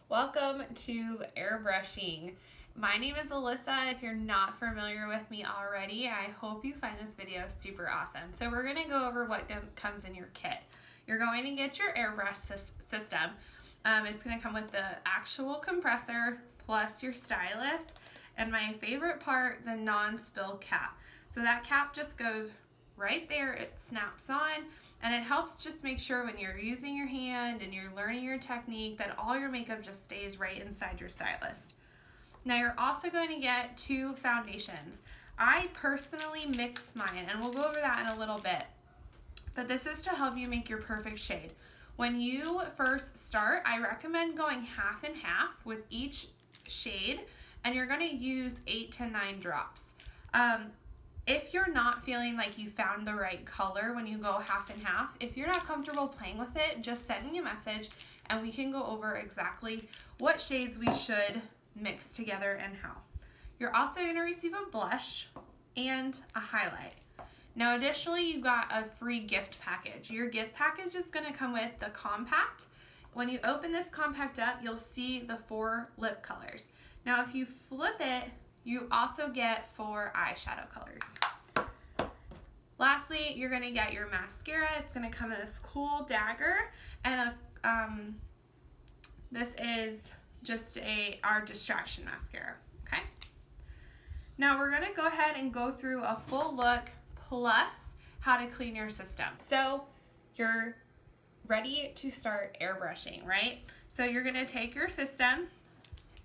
Welcome to airbrushing. My name is Alyssa. If you're not familiar with me already, I hope you find this video super awesome. So we're going to go over what comes in your kit. You're going to get your airbrush system. It's going to come with the actual compressor plus your stylus, and my favorite part, the non-spill cap. So that cap just goes right there, it snaps on, and it helps just make sure when you're using your hand and you're learning your technique that all your makeup just stays right inside your stylus. Now you're also going to get two foundations. I personally mix mine, and we'll go over that in a little bit, but this is to help you make your perfect shade. When you first start, I recommend going half and half with each shade, and you're going to use 8 to 9 drops. If you're not feeling like you found the right color when you go half and half, if you're not comfortable playing with it, just send me a message and we can go over exactly what shades we should mix together and how. You're also going to receive a blush and a highlight. Now additionally, you got a free gift package. Your gift package is going to come with the compact. When you open this compact up, you'll see the 4 lip colors. Now if you flip it, you also get 4 eyeshadow colors. Lastly, you're going to get your mascara. It's going to come in this cool dagger, and this is just our distraction mascara, okay? Now we're going to go ahead and go through a full look plus how to clean your system. So you're ready to start airbrushing, right? So you're going to take your system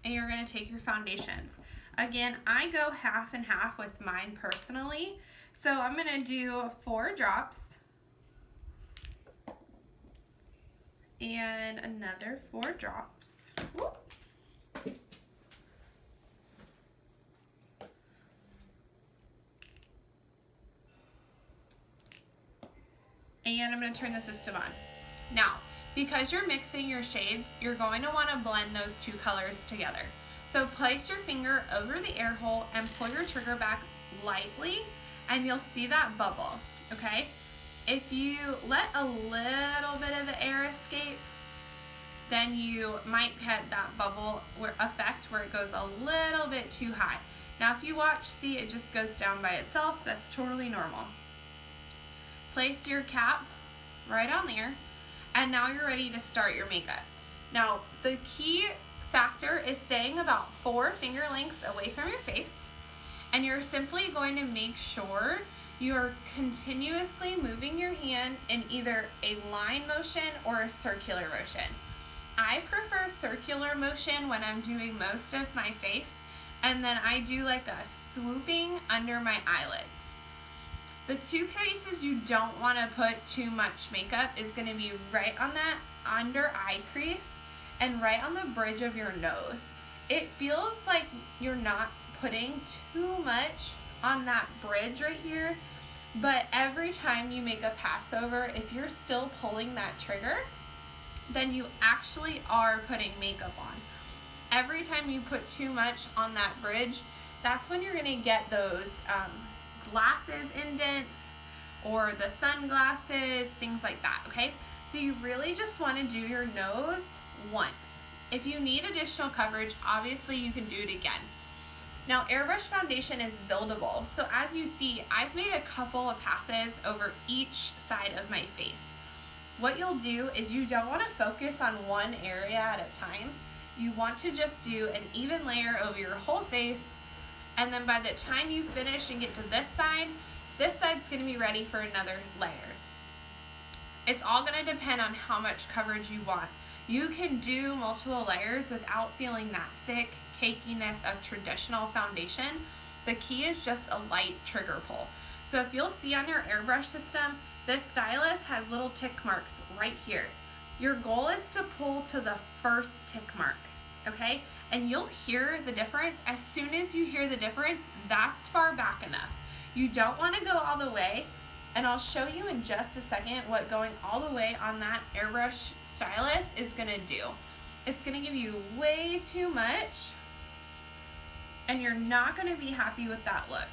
and you're going to take your foundations. Again, I go half and half with mine personally. So I'm going to do 4 drops and another 4 drops. Whoop. And I'm going to turn the system on. Now, because you're mixing your shades, you're going to want to blend those 2 colors together. So place your finger over the air hole and pull your trigger back lightly, and you'll see that bubble, okay? If you let a little bit of the air escape, then you might get that bubble effect where it goes a little bit too high. Now if you watch, see it just goes down by itself. That's totally normal. Place your cap right on there, and now you're ready to start your makeup. Now the key factor is staying about 4 finger lengths away from your face, and you're simply going to make sure you're continuously moving your hand in either a line motion or a circular motion. I prefer circular motion when I'm doing most of my face, and then I do like a swooping under my eyelids. The 2 places you don't want to put too much makeup is going to be right on that under eye crease and right on the bridge of your nose. It feels like you're not putting too much on that bridge right here, but every time you make a pass over, if you're still pulling that trigger, then you actually are putting makeup on. Every time you put too much on that bridge, that's when you're gonna get those glasses indents or the sunglasses, things like that, okay? So you really just wanna do your nose once. If you need additional coverage, obviously you can do it again. Now airbrush foundation is buildable, so as you see, I've made a couple of passes over each side of my face. What you'll do is you don't want to focus on one area at a time. You want to just do an even layer over your whole face, and then by the time you finish and get to this side's going to be ready for another layer. It's all going to depend on how much coverage you want. You can do multiple layers without feeling that thick cakiness of traditional foundation. The key is just a light trigger pull. So if you'll see on your airbrush system, this stylus has little tick marks right here. Your goal is to pull to the first tick mark, okay? And you'll hear the difference. As soon as you hear the difference, that's far back enough. You don't want to go all the way, and I'll show you in just a second what going all the way on that airbrush stylus is going to do. It's going to give you way too much, and you're not going to be happy with that look.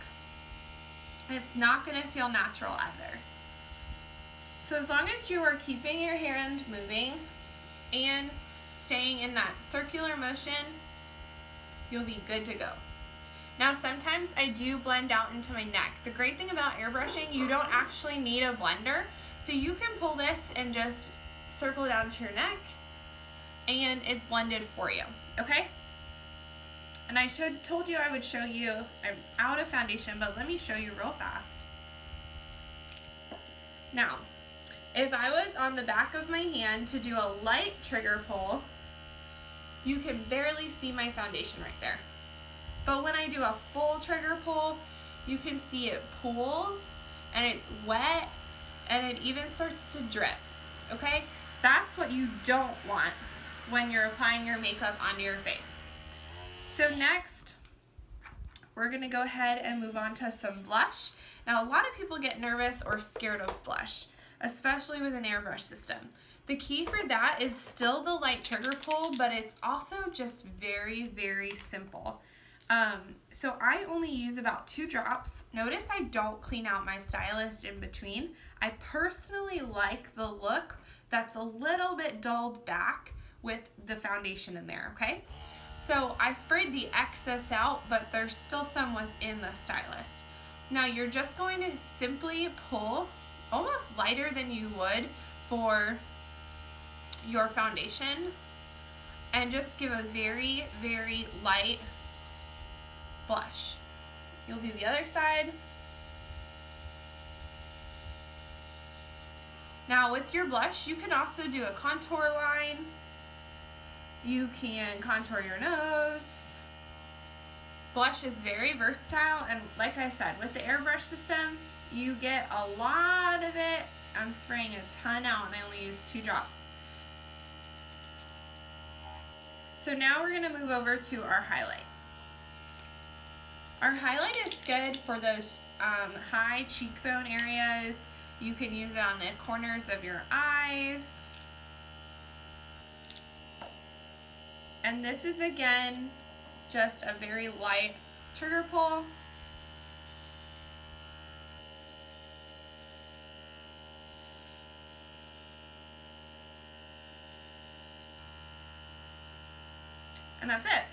It's not going to feel natural either. So as long as you are keeping your hand moving and staying in that circular motion, you'll be good to go. Now sometimes I do blend out into my neck. The great thing about airbrushing, you don't actually need a blender, so you can pull this and just circle it down to your neck and it's blended for you, okay? And I told you I would show you, I'm out of foundation, but let me show you real fast. Now, if I was on the back of my hand to do a light trigger pull, you can barely see my foundation right there. But when I do a full trigger pull, you can see it pools and it's wet and it even starts to drip, okay? That's what you don't want when you're applying your makeup onto your face. So next, we're gonna go ahead and move on to some blush. Now, a lot of people get nervous or scared of blush, especially with an airbrush system. The key for that is still the light trigger pull, but it's also just very, very simple. So I only use about 2 drops. Notice I don't clean out my stylist in between. I personally like the look that's a little bit dulled back with the foundation in there, okay? So I sprayed the excess out, but there's still some within the stylist. Now you're just going to simply pull almost lighter than you would for your foundation and just give a very, very light blush. You'll do the other side. Now with your blush, you can also do a contour line. You can contour your nose. Blush is very versatile, and like I said, with the airbrush system, you get a lot of it. I'm spraying a ton out and I only use 2 drops. So now we're gonna move over to our highlight. Our highlight is good for those high cheekbone areas. You can use it on the corners of your eyes. And this is again, just a very light trigger pull. And that's it.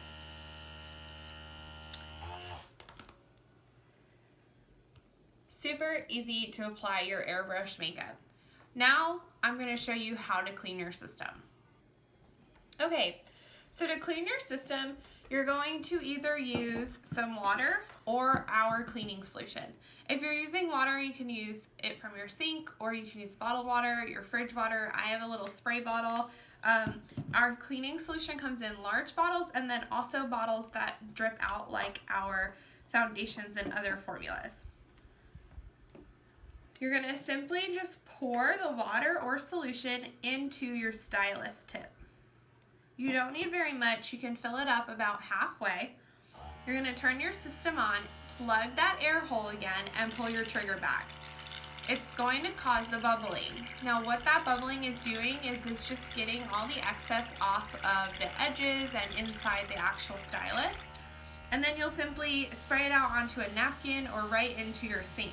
Super easy to apply your airbrush makeup. Now I'm going to show you how to clean your system. Okay, so to clean your system, you're going to either use some water or our cleaning solution. If you're using water, you can use it from your sink, or you can use bottled water, your fridge water. I have a little spray bottle. Our cleaning solution comes in large bottles and then also bottles that drip out like our foundations and other formulas. You're going to simply just pour the water or solution into your stylist tip. You don't need very much. You can fill it up about halfway. You're going to turn your system on, plug that air hole again, and pull your trigger back. It's going to cause the bubbling. Now what that bubbling is doing is it's just getting all the excess off of the edges and inside the actual stylus. And then you'll simply spray it out onto a napkin or right into your sink.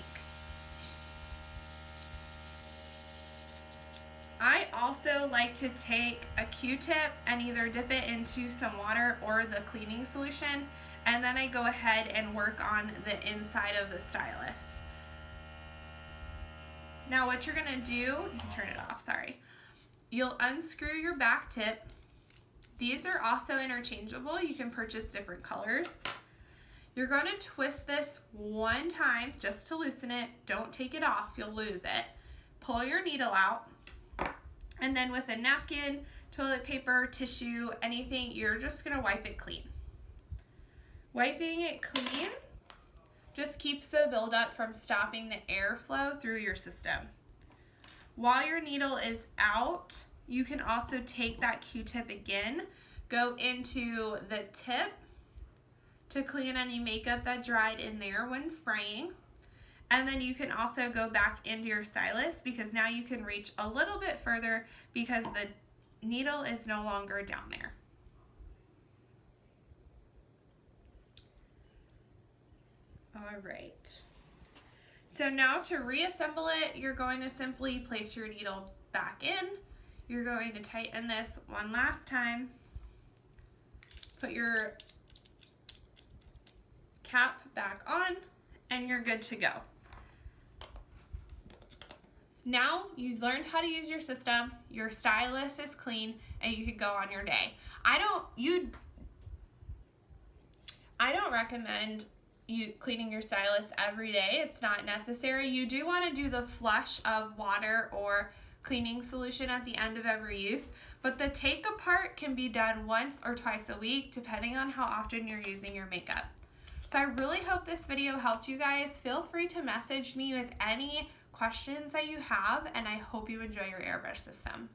I also like to take a Q-tip and either dip it into some water or the cleaning solution, and then I go ahead and work on the inside of the stylus. Now what you're gonna do, you can turn it off, sorry. You'll unscrew your back tip. These are also interchangeable. You can purchase different colors. You're going to twist this one time just to loosen it. Don't take it off, you'll lose it. Pull your needle out. And then with a napkin, toilet paper, tissue, anything, you're just gonna wipe it clean. Wiping it clean just keeps the buildup from stopping the airflow through your system. While your needle is out, you can also take that Q-tip again, go into the tip to clean any makeup that dried in there when spraying. And then you can also go back into your stylus because now you can reach a little bit further because the needle is no longer down there. All right. So now to reassemble it, you're going to simply place your needle back in. you're going to tighten this one last time, put your cap back on, and you're good to go. Now you've learned how to use your system, your stylus is clean, and you can go on your day. I don't recommend you cleaning your stylus every day. It's not necessary. You do want to do the flush of water or cleaning solution at the end of every use, but the take apart can be done once or twice a week depending on how often you're using your makeup. So I really hope this video helped you guys. Feel free to message me with any questions that you have, and I hope you enjoy your airbrush system.